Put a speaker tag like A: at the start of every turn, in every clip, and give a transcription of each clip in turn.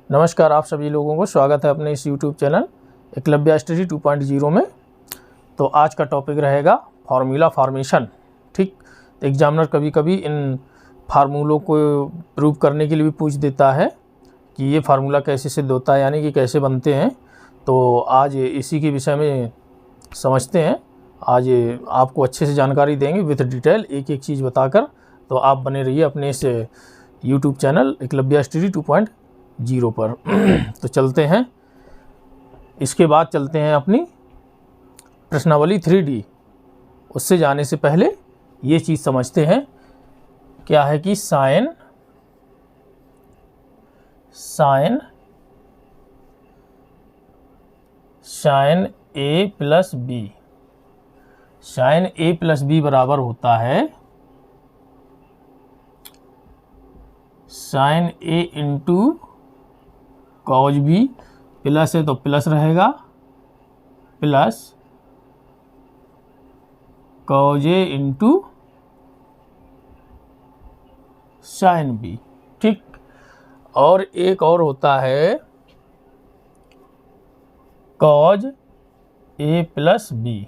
A: नमस्कार, आप सभी लोगों को स्वागत है अपने इस YouTube चैनल एकलव्य स्टडी 2.0 में। तो आज का टॉपिक रहेगा फार्मूला फॉर्मेशन। ठीक, तो एग्जामिनर कभी कभी इन फार्मूलों को प्रूव करने के लिए भी पूछ देता है कि ये फार्मूला कैसे सिद्ध होता है, यानी कि कैसे बनते हैं। तो आज इसी के विषय में समझते हैं। आज आपको अच्छे से जानकारी देंगे विथ डिटेल, एक एक चीज़ बताकर। तो आप बने रहिए अपने इस YouTube चैनल एकलव्य स्टडी 2.0 पर। तो चलते हैं, इसके बाद चलते हैं अपनी प्रश्नावली 3D। उससे जाने से पहले ये चीज़ समझते हैं क्या है कि sine A plus B, sine A plus B बराबर होता है sine A into cos B. Plus है तो प्लस रहेगा, plus cos A into sine B. ठीक, और एक और होता है cos A plus B.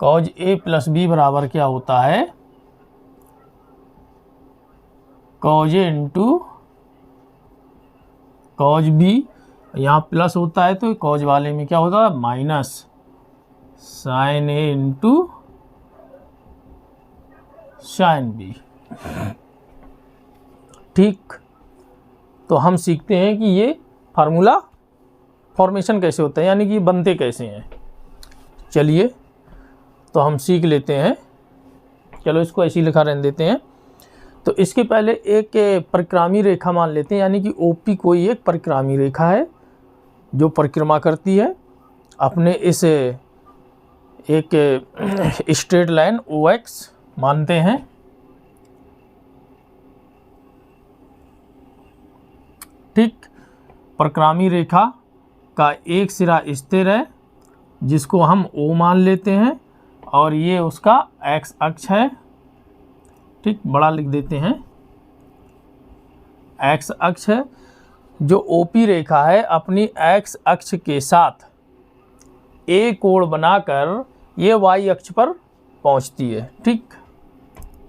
A: Cos A plus B बराबर क्या होता है, cos A into cos B. यहाँ प्लस होता है तो कॉज वाले में क्या होता है, minus sine A into sine B. ठीक, तो हम सीखते हैं कि ये फार्मूला फॉर्मेशन कैसे होता है, यानी कि बनते कैसे हैं। चलिए तो हम सीख लेते हैं। चलो इसको ऐसे ही लिखा रहने देते हैं। तो इसके पहले एक परिक्रामी रेखा मान लेते हैं, यानी कि OP कोई एक परिक्रामी रेखा है जो परिक्रमा करती है अपने इस एक स्ट्रेट लाइन OX मानते हैं। ठीक, परिक्रामी रेखा का एक सिरा स्थिर है जिसको हम O मान लेते हैं, और ये उसका X अक्ष है। ठीक, बड़ा लिख देते हैं, X अक्ष है। जो OP रेखा है अपनी X अक्ष के साथ A कोण बनाकर ये Y अक्ष पर पहुंचती है। ठीक,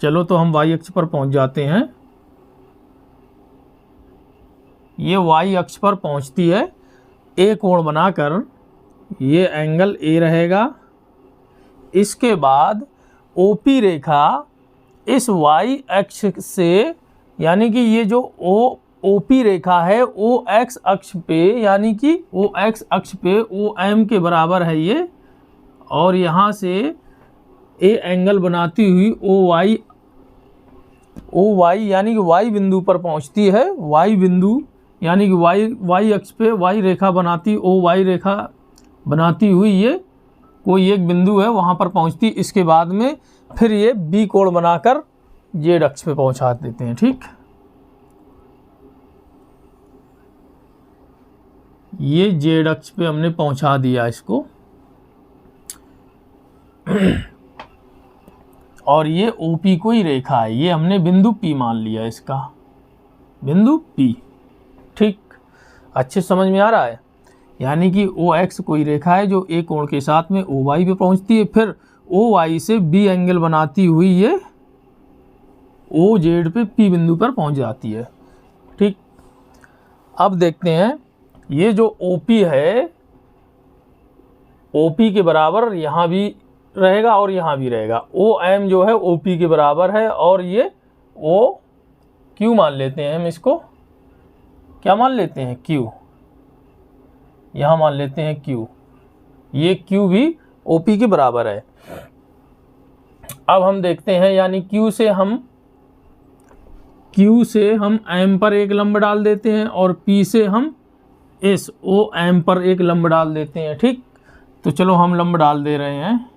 A: चलो तो हम Y अक्ष पर पहुंच जाते हैं। ये Y अक्ष पर पहुंचती है, A कोण बनाकर ये एंगल A रहेगा। इसके बाद OP रेखा इस Y अक्ष से, यानी कि ये जो OP रेखा है OX अक्ष पे, यानी कि OX अक्ष पे OM के बराबर है ये, और यहाँ से A एंगल बनाती हुई OY यानी कि Y बिंदु पर पहुँचती है। Y बिंदु यानी कि Y अक्ष पे Y रेखा बनाती, OY रेखा बनाती हुई ये कोई एक बिंदु है, वहाँ पर पहुँचती। इसके बाद में फिर ये B कोण बनाकर Z अक्ष पे पहुँचा देते हैं। ठीक, ये Z अक्ष पे हमने पहुँचा दिया इसको, और ये OP कोई रेखा है, ये हमने बिंदु P मान लिया, इसका बिंदु P। ठीक, अच्छे समझ में आ रहा है। यानी कि OX कोई रेखा है जो A कोण के साथ में OY पे पहुंचती है, फिर OY से B एंगल बनाती हुई ये OZ पे P बिंदु पर पहुंच जाती है। ठीक, अब देखते हैं ये जो OP है, OP के बराबर यहाँ भी रहेगा और यहाँ भी रहेगा। OM जो है OP के बराबर है, और ये OQ मान लेते हैं। हम इसको क्या मान लेते हैं, Q। यहाँ मान लेते हैं Q, ये Q भी OP के बराबर है। अब हम देखते हैं, यानी Q से हम M पर एक लंब डाल देते हैं, और P से हम इस OM पर एक लंब डाल देते हैं। ठीक, तो चलो हम लंब डाल दे रहे हैं।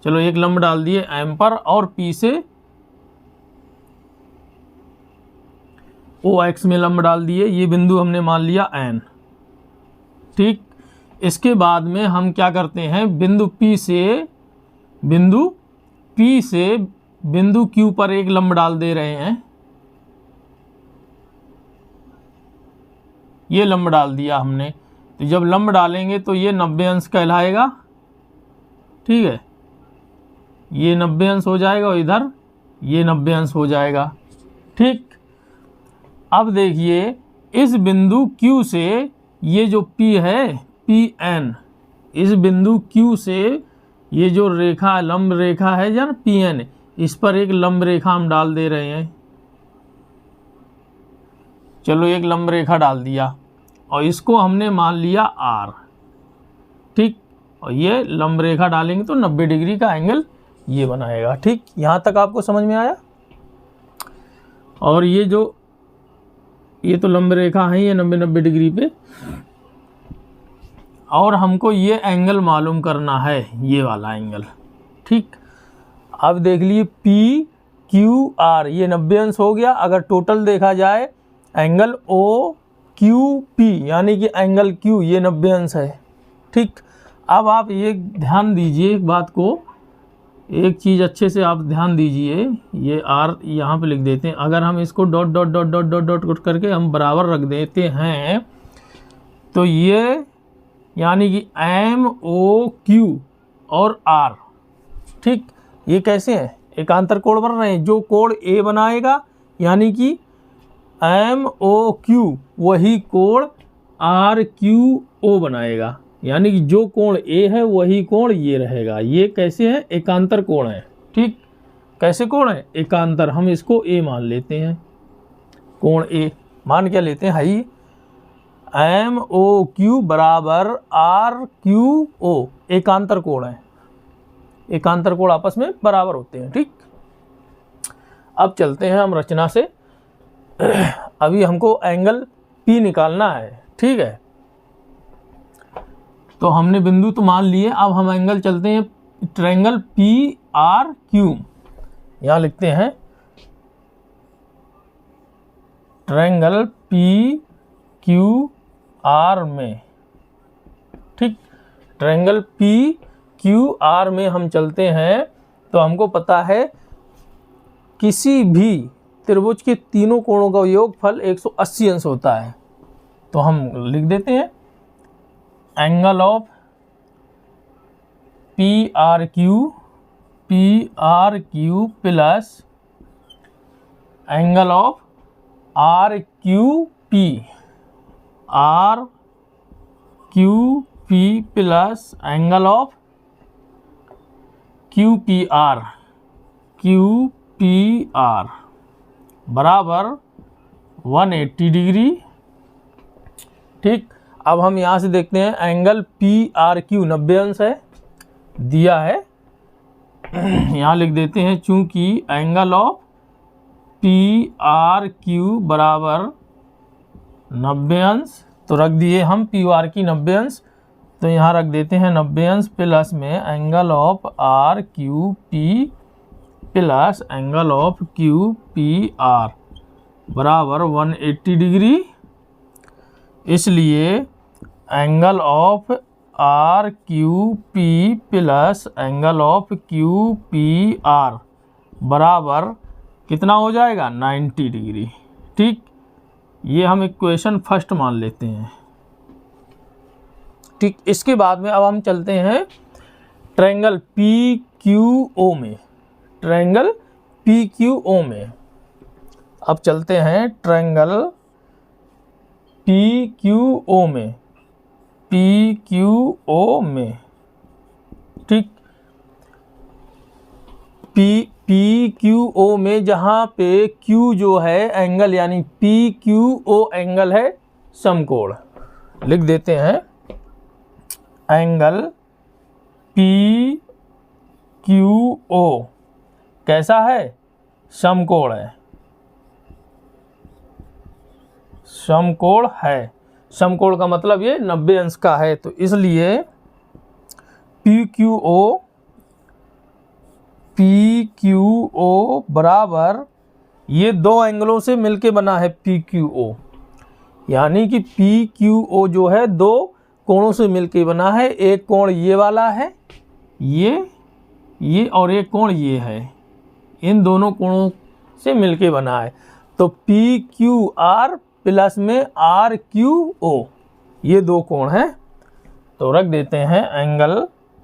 A: चलो एक लंब डाल दिए M पर, और P से OX में लंब डाल दिए। ये बिंदु हमने मान लिया N। ठीक, इसके बाद में हम क्या करते हैं, बिंदु P से बिंदु Q पर एक लंब डाल दे रहे हैं। ये लंब डाल दिया हमने। तो जब लंब डालेंगे तो ये 90 अंश कहलाएगा, ठीक है, ये 90 अंश हो जाएगा और इधर ये 90 अंश हो जाएगा, ठीक। अब देखिए इस बिंदु Q से ये जो P है PN, इस बिंदु Q से ये जो रेखा लंब रेखा है जन PN, इस पर एक लंब रेखा हम डाल दे रहे हैं। चलो एक लंब रेखा डाल दिया और इसको हमने मान लिया R, ठीक। और ये लंब रेखा डालेंगे तो 90 डिग्री का एंगल ये बनाएगा, ठीक। यहाँ तक आपको समझ में आया। और ये तो लंब रेखा है ये 90 डिग्री पे, और हमको ये एंगल मालूम करना है, ये वाला एंगल, ठीक। अब देख लिए PQR ये 90 अंश हो गया। अगर टोटल देखा जाए एंगल OQP यानी कि एंगल Q ये 90 अंश है, ठीक। अब आप ये ध्यान दीजिए एक बात को, एक चीज़ अच्छे से आप ध्यान दीजिए, ये R यहाँ पे लिख देते हैं। अगर हम इसको dot dot dot dot dot dot dot करके हम बराबर रख देते हैं तो ये यानी कि MOQ और R, ठीक, ये कैसे हैं, एकांतर कोण बन रहे हैं। जो कोण A बनाएगा यानी कि MOQ वही कोण RQO बनाएगा, यानी कि जो कोण A है वही कोण ये रहेगा। ये कैसे है, एकांतर कोण है, ठीक। कैसे कोण है, एकांतर। हम इसको A मान लेते हैं, कोण A मान क्या लेते हैं, हाई MOQ बराबर RQO एकांतर कोण है, एकांतर कोण आपस में बराबर होते हैं, ठीक। अब चलते हैं हम रचना से। अभी हमको एंगल P निकालना है, ठीक है। तो हमने बिंदु तो मान लिए, अब हम एंगल चलते हैं ट्रायंगल PRQ। यहाँ लिखते हैं ट्रायंगल PQR में, ठीक। ट्रायंगल PQR में हम चलते हैं तो हमको पता है किसी भी त्रिभुज के तीनों कोणों का योगफल 180 अंश होता है। तो हम लिख देते हैं angle of PRQ plus angle of RQP plus angle of QPR बराबर 180 डिग्री, ठीक। अब हम यहाँ से देखते हैं एंगल PRQ 90 अंश है, दिया है। यहाँ लिख देते हैं चूंकि एंगल ऑफ PRQ बराबर 90 अंश, तो रख दिए हम PRQ 90 अंश, तो यहाँ रख देते हैं 90 अंश प्लस में angle of RQP plus angle of QPR बराबर 180 डिग्री। इसलिए angle of RQP plus angle of QPR बराबर कितना हो जाएगा, 90 डिग्री, ठीक। ये हम इक्वेशन फर्स्ट मान लेते हैं, ठीक। इसके बाद में अब हम चलते हैं ट्रायंगल PQO में, ट्रायंगल PQO में अब चलते हैं ट्रायंगल PQO में, PQO में, ठीक। PQO में जहाँ पे Q जो है एंगल यानी PQO एंगल है समकोण, लिख देते हैं एंगल PQO कैसा है, समकोण है, समकोण है। समकोण का मतलब ये 90 अंश का है, तो इसलिए PQO बराबर ये दो एंगलों से मिलके बना है PQO, यानी कि PQO जो है दो कोणों से मिलके बना है। एक कोण ये वाला है, ये और एक कोण ये है, इन दोनों कोणों से मिलके बना है। तो PQR प्लस में आर क्यू ओ, ये दो कोण हैं। तो रख देते हैं angle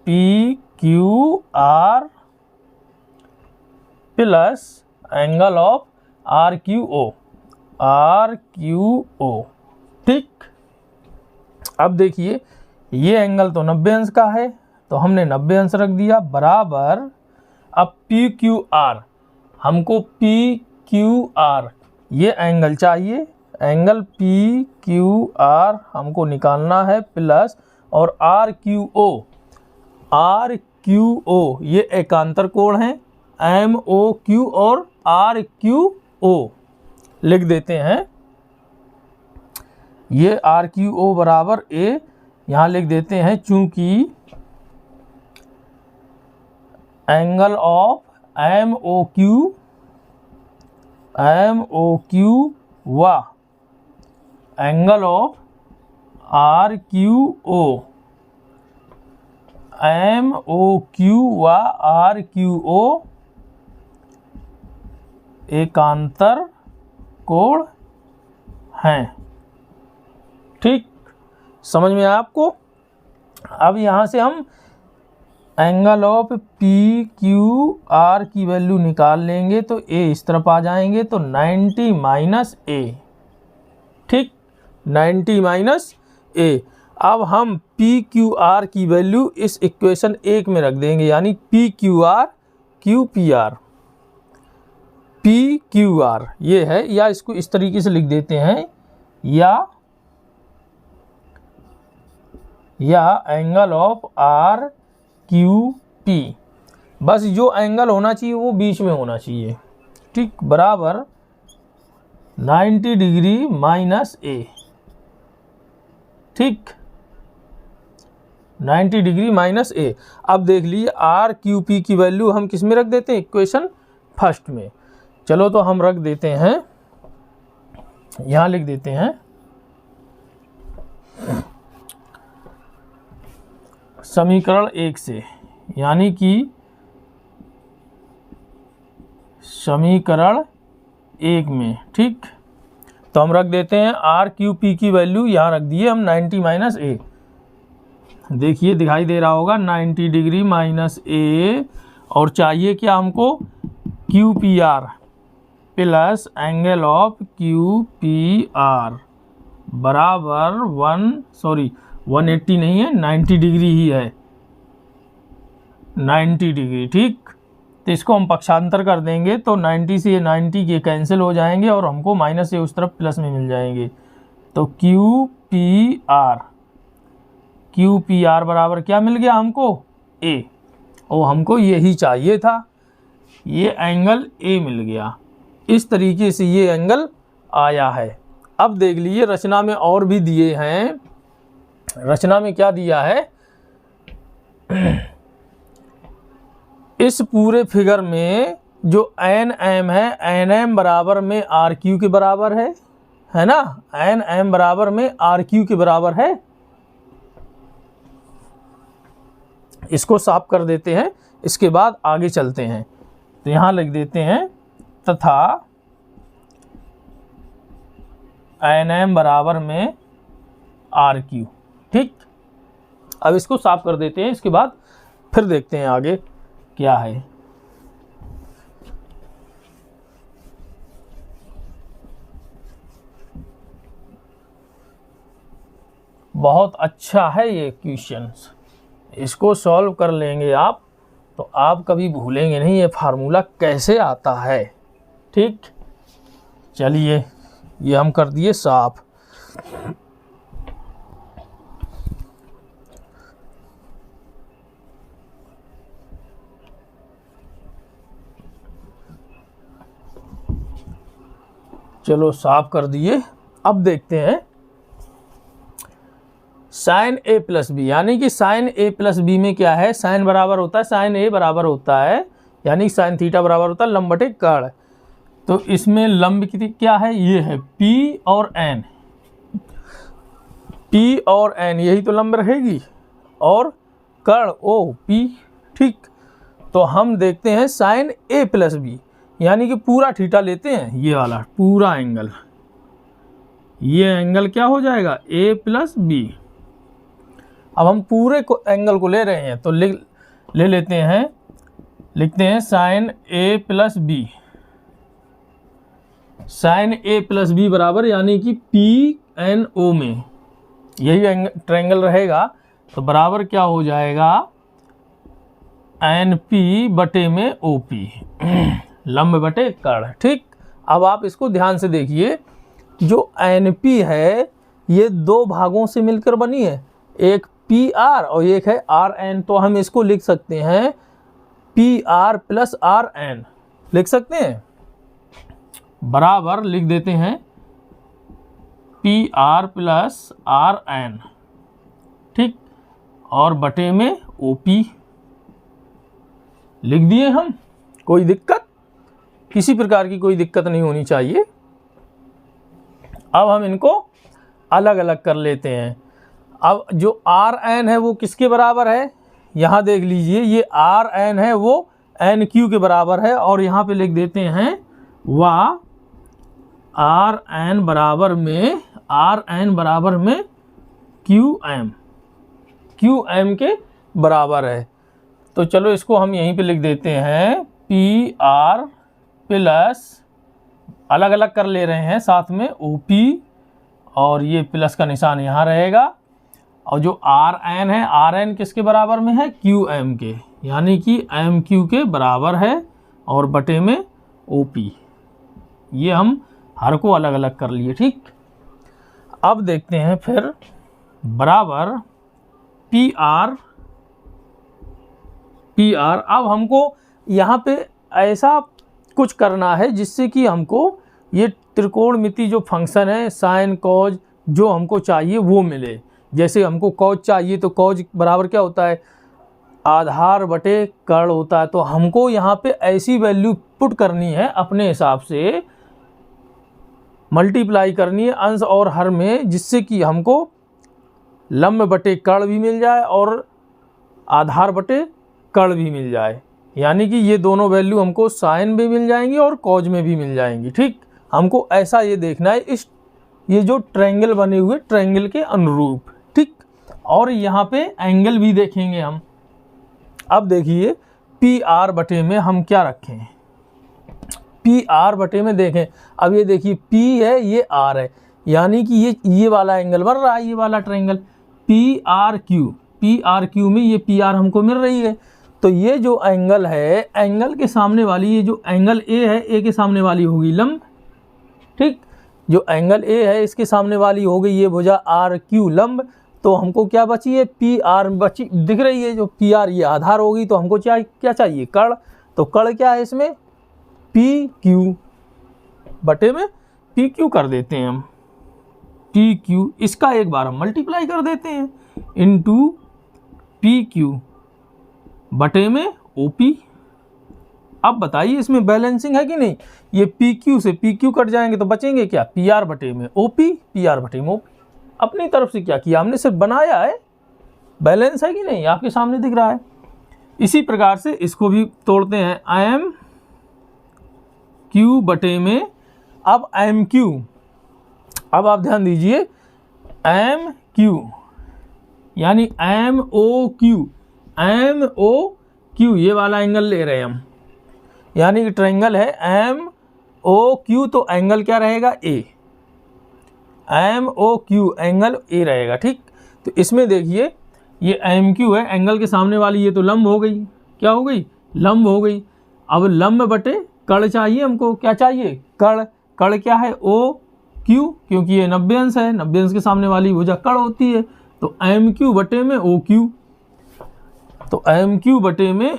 A: P Q R plus angle of R Q O, R Q O. ठीक, अब देखिए ये एंगल तो 90 अंश का है, तो हमने 90 अंश रख दिया बराबर। अब पी क्यू आर, हमको पी क्यू आर ये एंगल चाहिए, एंगल पी क्यू आर हमको निकालना है प्लस, और R Q O, R Q O ये एकांतर कोण है, एम ओ क्यू और आर क्यू ओ लिख देते हैं। ये आर क्यू ओ बराबर ए यहाँ लिख देते हैं, चूंकि angle of M O Q व angle of R Q O, M O Q व आर क्यू ओ एकांतर कोण हैं। ठीक, समझ में आया आपको? अब यहाँ से हम angle of P Q are की वैल्यू निकाल लेंगे, तो ए इस तरफ आ जाएंगे, तो 90 माइनस ए। ठीक, 90 माइनस ए। अब हम पी क्यू आर की वैल्यू इस इक्वेशन 1 में रख देंगे, यानी P Q are Q P R, P Q R ये है, या इसको इस तरीके से लिख देते हैं, या angle of R Q P, बस जो एंगल होना चाहिए वो बीच में होना चाहिए। ठीक, बराबर 90 डिग्री माइनस ए। ठीक, 90 डिग्री माइनस ए। अब देख लीजिए आर क्यू पी की वैल्यू हम किस में रख देते हैं, इक्वेशन फर्स्ट में। चलो तो हम रख देते हैं, यहाँ लिख देते हैं समीकरण 1 से, यानी कि समीकरण 1 में। ठीक, तो हम रख देते हैं आर क्यू पी की वैल्यू यहाँ रख दिए हम 90 माइनस ए। देखिए दिखाई दे रहा होगा 90 डिग्री माइनस ए, और चाहिए क्या हमको, Q P R plus angle of Q P R बराबर 180 नहीं है, 90 डिग्री ही है, 90 डिग्री। ठीक, तो इसको हम पक्षांतर कर देंगे, तो 90 से 90 के कैंसिल हो जाएंगे और हमको माइनस से उस तरफ प्लस में मिल जाएंगे। तो क्यू पी आर बराबर क्या मिल गया हमको, ए, और हमको यही चाहिए था, ये एंगल ए मिल गया। इस तरीके से ये एंगल आया है। अब देख लीजिए रचना में और भी दिए हैं। रचना में क्या दिया है, इस पूरे फिगर में जो एन एम है, एन एम बराबर में आर क्यू के बराबर है ना, एन एम बराबर में आर क्यू के बराबर है। इसको साफ कर देते हैं, इसके बाद आगे चलते हैं। तो यहाँ लिख देते हैं तथा एन एम बराबर में आर क्यू। ठीक, अब इसको साफ कर देते हैं, इसके बाद फिर देखते हैं आगे क्या है। बहुत अच्छा है ये क्वेश्चंस, इसको सॉल्व कर लेंगे आप तो आप कभी भूलेंगे नहीं ये फार्मूला कैसे आता है। ठीक, चलिए ये हम कर दिए साफ। चलो साफ कर दिए। अब देखते हैं साइन ए प्लस बी, यानी कि साइन ए प्लस बी में क्या है, साइन बराबर होता है साइन ए बराबर होता है, यानी साइन थीटा बराबर होता है लंब बटे कर्ण। तो इसमें लंब की क्या है, ये है पी और एन, पी और एन यही तो लंब रहेगी, और कर्ण ओ पी। ठीक, तो हम देखते हैं साइन ए प्लस बी, यानी कि पूरा थीटा लेते हैं, ये वाला पूरा एंगल, ये एंगल क्या हो जाएगा, ए प्लस बी। अब हम पूरे एंगल को ले रहे हैं तो ले लेते हैं, लिखते हैं साइन ए प्लस बी। साइन ए प्लस बी बराबर यानी कि पी एन ओ में यही ट्रायंगल रहेगा तो बराबर क्या हो जाएगा, एन पी बटे में ओ पी, लंब बटे कर्ण। ठीक, अब आप इसको ध्यान से देखिए, जो एन पी है ये दो भागों से मिलकर बनी है, एक पी आर और एक है आर एन। तो हम इसको लिख सकते हैं P R plus R N, लिख सकते हैं, बराबर लिख देते हैं P R plus R N. ठीक, और बटे में ओ पी लिख दिए हम। कोई दिक्कत, किसी प्रकार की कोई दिक्कत नहीं होनी चाहिए। अब हम इनको अलग अलग कर लेते हैं। अब जो आर एन है वो किसके बराबर है, यहाँ देख लीजिए, ये आर एन है वो एन क्यू के बराबर है, और यहाँ पे लिख देते हैं वह आर एन बराबर में क्यू एम के बराबर है। तो चलो इसको हम यहीं पे लिख देते हैं पी आर प्लस, अलग अलग कर ले रहे हैं साथ में, ओ पी, और ये प्लस का निशान यहाँ रहेगा। और जो आर एन है, आर एन किसके बराबर में है, क्यू एम के, यानी कि एम क्यू के बराबर है, और बटे में ओ पी। ये हम हर को अलग अलग कर लिए। ठीक, अब देखते हैं फिर बराबर पी आर। अब हमको यहाँ पे ऐसा कुछ करना है जिससे कि हमको ये त्रिकोणमिति जो फंक्शन है साइन कॉज जो हमको चाहिए वो मिले। जैसे हमको कॉज चाहिए तो कॉज बराबर क्या होता है, आधार बटे कर्ण होता है। तो हमको यहाँ पे ऐसी वैल्यू पुट करनी है, अपने हिसाब से मल्टीप्लाई करनी है अंश और हर में, जिससे कि हमको लंब बटे कर्ण भी मिल जाए और आधार बटे कर्ण भी मिल जाए। यानी कि ये दोनों वैल्यू हमको साइन में मिल जाएंगी और कॉज में भी मिल जाएंगी। ठीक, हमको ऐसा ये देखना है, इस ये जो ट्रायंगल बने हुए ट्रायंगल के अनुरूप। ठीक, और यहाँ पे एंगल भी देखेंगे हम। अब देखिए पी आर बटे में हम क्या रखें, पी आर बटे में देखें। अब ये देखिए पी है, ये आर है, यानी कि ये वाला एंगल बन रहा है, ये वाला ट्रायंगल पी आर क्यू में ये पी आर हमको मिल रही है। तो ये जो एंगल है, एंगल के सामने वाली, ये जो एंगल ए है, ए के सामने वाली होगी लंब। ठीक, जो एंगल ए है इसके सामने वाली हो गई ये भुजा आर क्यू लंब। तो हमको क्या बची है, पी आर बची दिख रही है, जो पी आर ये आधार होगी। तो हमको क्या चाहिए, कर्ण। तो कर्ण क्या है इसमें, पी क्यू बटे में पी क्यू कर देते हैं हम, पी क्यू। इसका एक बार हम मल्टीप्लाई कर देते हैं इनटू पी क्यू बटे में ओ पी। अब बताइए इसमें बैलेंसिंग है कि नहीं, ये पी क्यू से पी क्यू कट जाएंगे तो बचेंगे क्या, पी आर बटे में ओ पी, पी आर बटे में ओ पी। अपनी तरफ से क्या किया हमने, सिर्फ बनाया है, बैलेंस है कि नहीं आपके सामने दिख रहा है। इसी प्रकार से इसको भी तोड़ते हैं, एम क्यू बटे में, अब एम क्यू, अब आप ध्यान दीजिए, एम क्यू यानी M O Q, M O Q ये वाला एंगल ले रहे हैं हम, यानी कि ट्रायंगल है एम ओ क्यू। तो एंगल क्या रहेगा, A, M O Q angle A रहेगा। ठीक, तो इसमें देखिए ये एम क्यू है, एंगल के सामने वाली ये तो लंब हो गई, क्या हो गई, लंब हो गई। अब लंब बटे कर्ण चाहिए हमको, क्या चाहिए, कर्ण। कर्ण क्या है, ओ क्यू, क्योंकि ये 90 अंश है, 90 अंश के सामने वाली भुजा कर्ण होती है। तो एम क्यू बटे में ओ क्यू, तो एम क्यू बटे में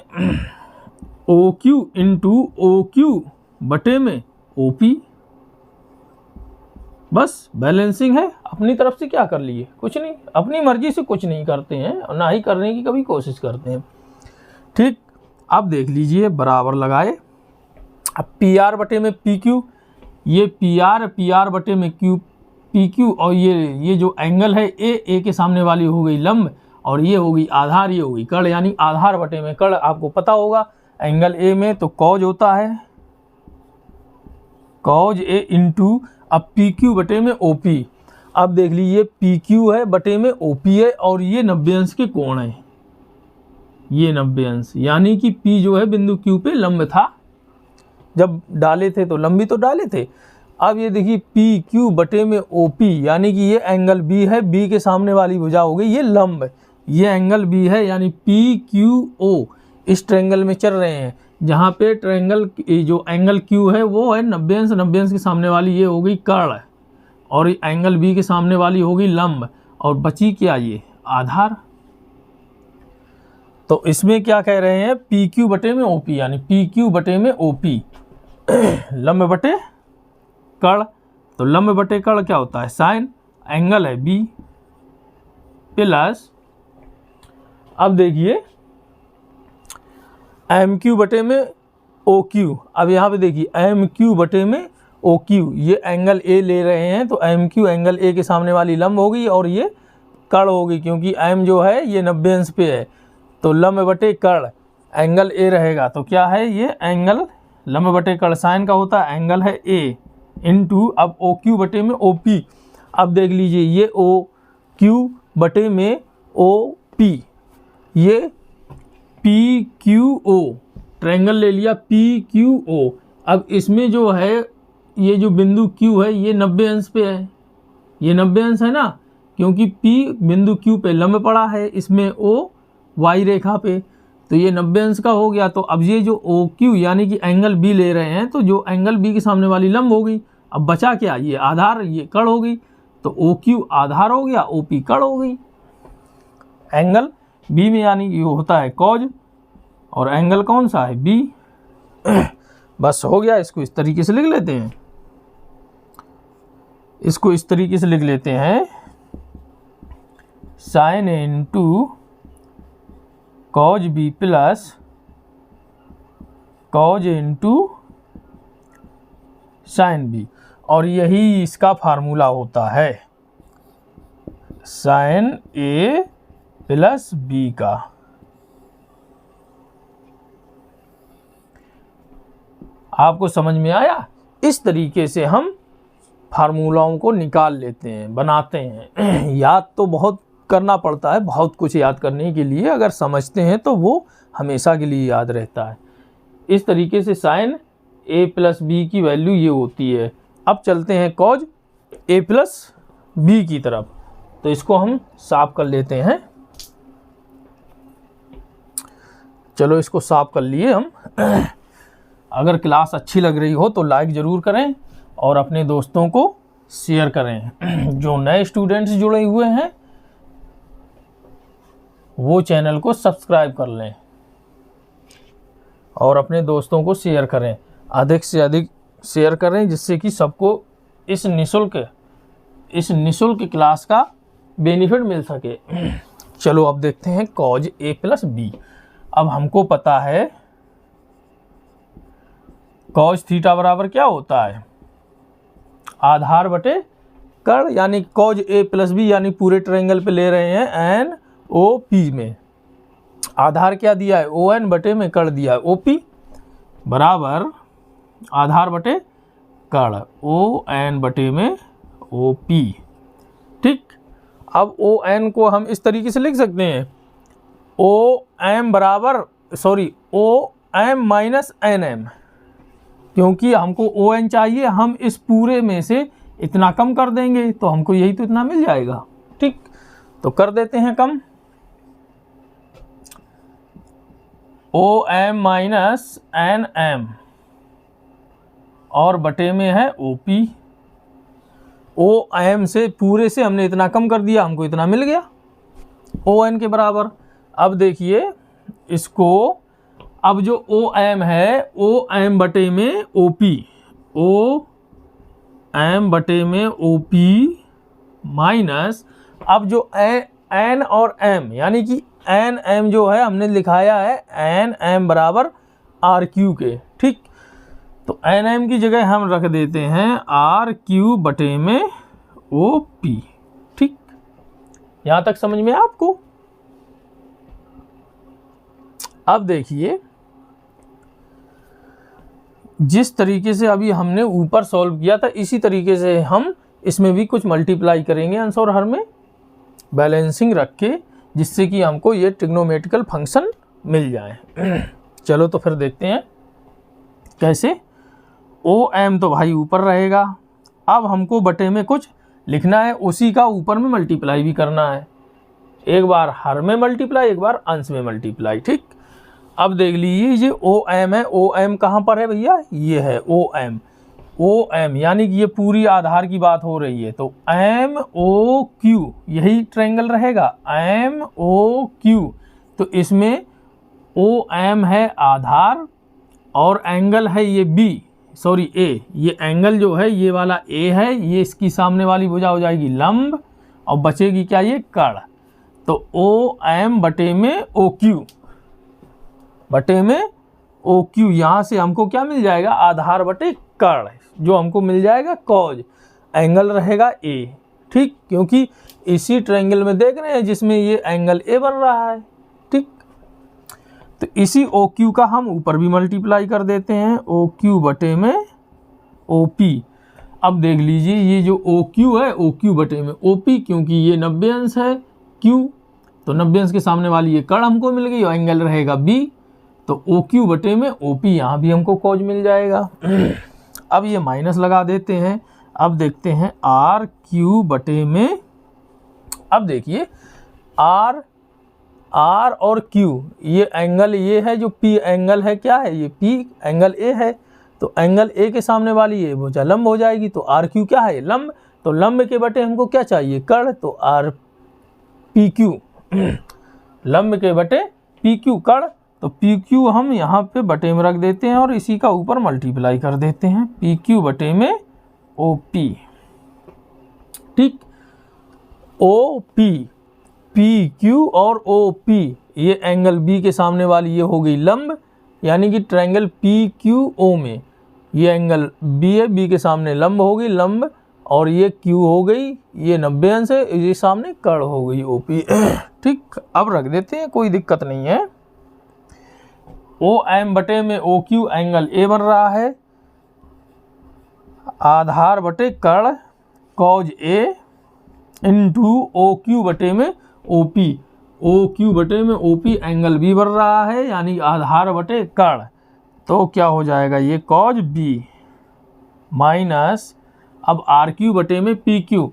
A: O Q into O Q बटे में ओ पी। बस बैलेंसिंग है। अपनी तरफ से क्या कर लिए, कुछ नहीं, अपनी मर्जी से कुछ नहीं करते हैं और ना ही करने की कभी कोशिश करते हैं। ठीक, अब देख लीजिए बराबर लगाए, अब पी आर बटे में पी क्यू, ये पी आर बटे में क्यू पी क्यू, और ये जो एंगल है ए के सामने वाली हो गई लंब, और ये होगी आधार, ये होगी कर्ण, यानी आधार बटे में कर्ण। आपको पता होगा एंगल ए में तो कॉज होता है, कॉज ए इंटू अब पी क्यू बटे में ओ पी, अब देख लीजिए पी क्यू है बटे में ओ पी है और ये 90 अंश के कोण है, ये 90 अंश, यानी कि पी जो है बिंदु क्यू पे लंब था, जब डाले थे तो लंबी तो डाले थे। अब ये देखिए पी क्यू बटे में ओ पी, यानी कि ये एंगल बी है, बी के सामने वाली भुजा हो गई ये लंब, ये एंगल बी है, यानी पी क्यू ओ इस ट्रायंगल में चल रहे हैं, जहाँ पे ट्रायंगल जो एंगल क्यू है वो है 90 अंश, 90 अंश के सामने वाली ये हो गई कर्ण और एंगल बी के सामने वाली हो गई लंब, और बची क्या ये आधार। तो इसमें क्या कह रहे हैं, पी क्यू बटे में ओ पी, यानी पी क्यू बटे में ओ पी लंब बटे कर्ण, तो लंब बटे कर्ण क्या होता है साइन, एंगल है बी प्लस, अब देखिए एम क्यू बटे में ओ क्यू, अब यहाँ पे देखिए एम क्यू बटे में ओ क्यू, ये एंगल ए ले रहे हैं तो एम क्यू एंगल ए के सामने वाली लंब होगी और ये कर्ण होगी, क्योंकि एम जो है ये 90 अंश पे है, तो लंब बटे कर्ण एंगल ए रहेगा, तो क्या है ये एंगल लंब बटे कर्ण साइन का होता है, एंगल है ए इंटू अब ओ क्यू बटे में ओ पी। अब देख लीजिए ये ओ क्यू बटे में ओ पी, ये पी क्यू ओ ट्रायंगल ले लिया पी क्यू ओ। अब इसमें जो है ये जो बिंदु Q है ये 90 अंश पे है, ये 90 अंश है ना, क्योंकि P बिंदु Q पे लंब पड़ा है, इसमें O Y रेखा पे, तो ये 90 अंश का हो गया। तो अब ये जो OQ यानी कि एंगल B ले रहे हैं, तो जो एंगल B के सामने वाली लंब हो गई, अब बचा क्या, ये आधार, ये कर्ण हो गई, तो OQ आधार हो गया, OP कर्ण हो गई। एंगल B में यानी कि होता है कॉज, और एंगल कौन सा है B। बस हो गया, इसको इस तरीके से लिख लेते हैं, इसको इस तरीके से लिख लेते हैं, sine A into cos B plus cos A into sine B, और यही इसका फार्मूला होता है साइन ए प्लस बी का। आपको समझ में आया? इस तरीके से हम फार्मूलाओं को निकाल लेते हैं, बनाते हैं। याद तो बहुत करना पड़ता है, बहुत कुछ याद करने के लिए, अगर समझते हैं तो वो हमेशा के लिए याद रहता है। इस तरीके से साइन ए प्लस बी की वैल्यू ये होती है। अब चलते हैं कॉज ए प्लस बी की तरफ, तो इसको हम साफ कर लेते हैं। चलो इसको साफ कर लिए हम। अगर क्लास अच्छी लग रही हो तो लाइक ज़रूर करें और अपने दोस्तों को शेयर करें। जो नए स्टूडेंट्स जुड़े हुए हैं वो चैनल को सब्सक्राइब कर लें और अपने दोस्तों को शेयर करें, अधिक से अधिक शेयर करें, जिससे कि सबको इस निःशुल्क क्लास का बेनिफिट मिल सके। चलो अब देखते हैं कॉज ए प्लस बी। अब हमको पता है कॉज थीटा बराबर क्या होता है, आधार बटे कर्ण, यानी कॉज ए प्लस बी, यानी पूरे ट्रायंगल पे ले रहे हैं एन ओ पी में। आधार क्या दिया है, ओ एन बटे में कर्ण दिया है ओ पी, बराबर आधार बटे कर्ण ओ एन बटे में ओ पी। ठीक, अब ओ एन को हम इस तरीके से लिख सकते हैं, O M minus N M, क्योंकि हमको ओ एन चाहिए, हम इस पूरे में से इतना कम कर देंगे तो हमको यही तो इतना मिल जाएगा। ठीक, तो कर देते हैं कम, O M minus N M और बटे में है ओ पी। ओ एम से पूरे से हमने इतना कम कर दिया, हमको इतना मिल गया ओ एन के बराबर। अब देखिए इसको, अब जो ओ एम है, ओ एम बटे में ओ पी, ओ एम बटे में ओ पी माइनस, अब जो एन और एम, यानी कि एन एम जो है हमने लिखाया है एन एम बराबर आर क्यू के। ठीक, तो एन एम की जगह हम रख देते हैं आर क्यू बटे में ओ पी। ठीक, यहां तक समझ में आपको? अब देखिए जिस तरीके से अभी हमने ऊपर सॉल्व किया था, इसी तरीके से हम इसमें भी कुछ मल्टीप्लाई करेंगे अंश और हर में बैलेंसिंग रख के, जिससे कि हमको ये ट्रिग्नोमेट्रिकल फंक्शन मिल जाए। चलो तो फिर देखते हैं कैसे। ओ एम तो भाई ऊपर रहेगा, अब हमको बटे में कुछ लिखना है, उसी का ऊपर में मल्टीप्लाई भी करना है, एक बार हर में मल्टीप्लाई, एक बार अंश में मल्टीप्लाई। ठीक, अब देख लीजिए ये ओ एम है, ओ एम कहाँ पर है भैया, ये है ओ एम। ओ एम यानी कि ये पूरी आधार की बात हो रही है, तो एम ओ क्यू यही ट्रायंगल रहेगा, एम ओ क्यू। तो इसमें ओ एम है आधार और एंगल है ये बी, सॉरी ए, ये एंगल जो है ये वाला ए है, ये इसकी सामने वाली भुजा हो जाएगी लंब और बचेगी क्या, ये कर्ण। तो ओ एम बटे में ओ क्यू, बटे में ओ क्यू, यहाँ से हमको क्या मिल जाएगा, आधार बटे कर्ण, जो हमको मिल जाएगा कॉज, एंगल रहेगा ए। ठीक, क्योंकि इसी ट्रायंगल में देख रहे हैं जिसमें ये एंगल ए बन रहा है। ठीक, तो इसी ओ क्यू का हम ऊपर भी मल्टीप्लाई कर देते हैं, ओ क्यू बटे में ओ पी। अब देख लीजिए ये जो ओ क्यू है, ओ क्यू बटे में ओ पी, क्योंकि ये 90 अंश है क्यू, तो 90 अंश के सामने वाली ये कर्ण हमको मिल गई और एंगल रहेगा बी, तो ओ क्यू बटे में ओ पी, यहाँ भी हमको कॉज मिल जाएगा। अब ये माइनस लगा देते हैं, अब देखते हैं आर क्यू बटे में, अब देखिए आर और क्यू, ये एंगल ये है जो पी एंगल है, क्या है ये पी एंगल ए है, तो एंगल ए के सामने वाली ये भुजा लंब हो जाएगी, तो आर क्यू क्या है, लंब, तो लंब के बटे हमको क्या चाहिए, कर्ण, तो आर पी क्यू, लंब के बटे पी क्यू कर्ण, तो पी क्यू हम यहाँ पे बटे में रख देते हैं और इसी का ऊपर मल्टीप्लाई कर देते हैं, पी क्यू बटे में ओ पी। ठीक, ओ पी, पी क्यू और ओ पी, ये एंगल बी के सामने वाली ये हो गई लंब, यानी कि ट्रायंगल पी क्यू ओ में ये एंगल बी है, बी के सामने लंब हो गई लंब, और ये क्यू हो गई, ये 90 अंश है, ये सामने कर्ण हो गई ओ पी। ठीक, अब रख देते हैं, कोई दिक्कत नहीं है। ओ एम बटे में ओ क्यू एंगल ए बन रहा है, आधार बटे कर्ण cause A into O Q बटे में ओ पी, ओ क्यू बटे में ओ पी एंगल बी बन रहा है, यानी आधार बटे कर्ण, तो क्या हो जाएगा ये कॉज बी माइनस, अब आर क्यू बटे में पी क्यू,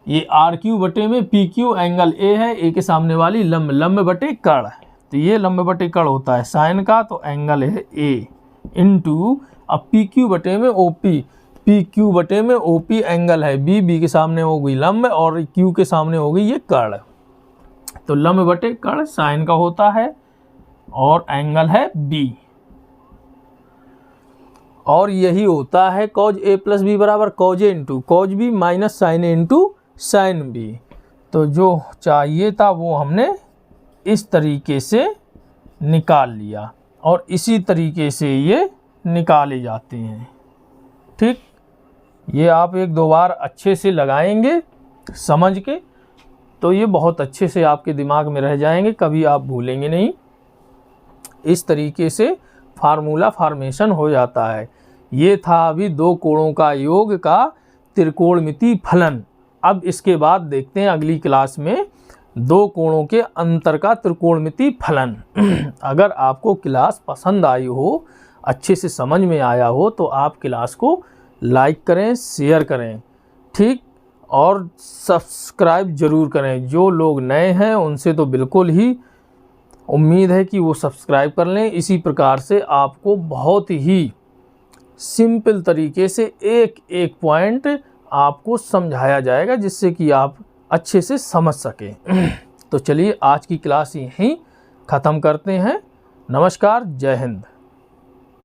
A: ये आर क्यू बटे में पी क्यू एंगल ए है, ए के सामने वाली लंब, लंब बटे कर्ण, तो ये लंब बटे कर्ण होता है साइन का, तो एंगल है ए इंटू, अब पी क्यू बटे में ओ पी, पी क्यू बटे में ओ पी एंगल है बी, बी के सामने हो गई लंब और क्यू के सामने हो गई ये कर्ण, तो लंब बटे कर्ण साइन का होता है और एंगल है बी, और यही होता है कॉज ए प्लस बी बराबर cos A into cos B minus sine A into sine B. तो जो चाहिए था वो हमने इस तरीके से निकाल लिया और इसी तरीके से ये निकाले जाते हैं। ठीक, ये आप एक दो बार अच्छे से लगाएंगे समझ के, तो ये बहुत अच्छे से आपके दिमाग में रह जाएंगे, कभी आप भूलेंगे नहीं। इस तरीके से फार्मूला फॉर्मेशन हो जाता है। ये था अभी दो कोणों का योग का त्रिकोणमिति फलन। अब इसके बाद देखते हैं अगली क्लास में दो कोणों के अंतर का त्रिकोणमिति फलन। अगर आपको क्लास पसंद आई हो, अच्छे से समझ में आया हो, तो आप क्लास को लाइक करें, शेयर करें, ठीक, और सब्सक्राइब ज़रूर करें। जो लोग नए हैं उनसे तो बिल्कुल ही उम्मीद है कि वो सब्सक्राइब कर लें। इसी प्रकार से आपको बहुत ही सिंपल तरीके से एक एक पॉइंट आपको समझाया जाएगा, जिससे कि आप अच्छे से समझ सकें। तो चलिए आज की क्लास यहीं ख़त्म करते हैं। नमस्कार, जय हिंद।